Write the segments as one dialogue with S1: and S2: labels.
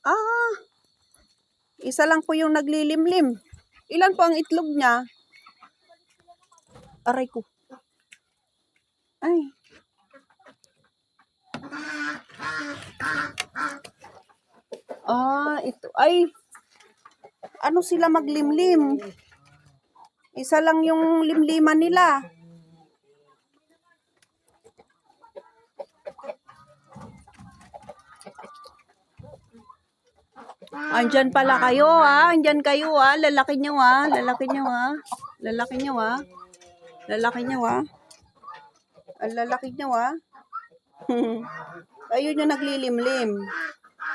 S1: Ah, isa lang po yung naglilimlim. Ilan po ang itlog niya? Aray ko. Ay. Ito. Ay. Ano sila maglimlim? Isa lang yung limliman nila. Andyan pala kayo, ha? Andyan kayo, ha? Lalaki nyo, ha? Lalaki nyo, ha? Lalaki nyo, ha? Lalaki nyo, ha? Ang lalaki nyo, ha? Ayun yung naglilimlim.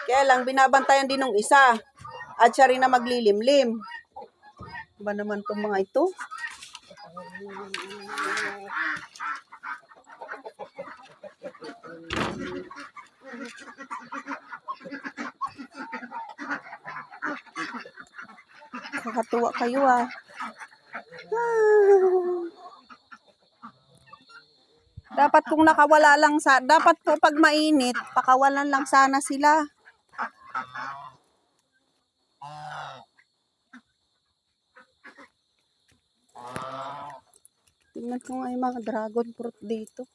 S1: Kaya lang, binabantayan din ng isa. At siya rin na maglilimlim. Ba naman itong mga ito? Kakatuwa kayo, ah. Dapat kung nakawala lang dapat po pag mainit, pakawalan lang sana sila. Tingnan ko nga yung mga dragon fruit dito.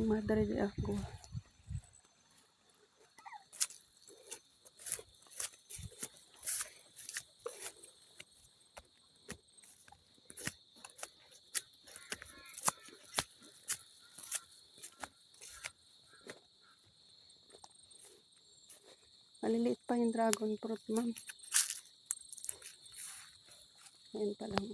S1: Madre de ako. Maliliit pa yung dragon fruit, ma'am. Ayan pa lang.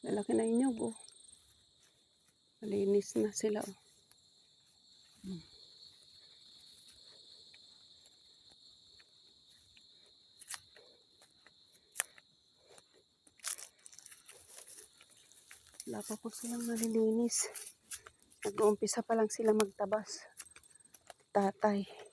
S1: Lalaki na inyog, oh. Malinis na sila, oh. Wala pa po silang malilinis. Nag-uumpisa pa lang sila magtabas. Tatay.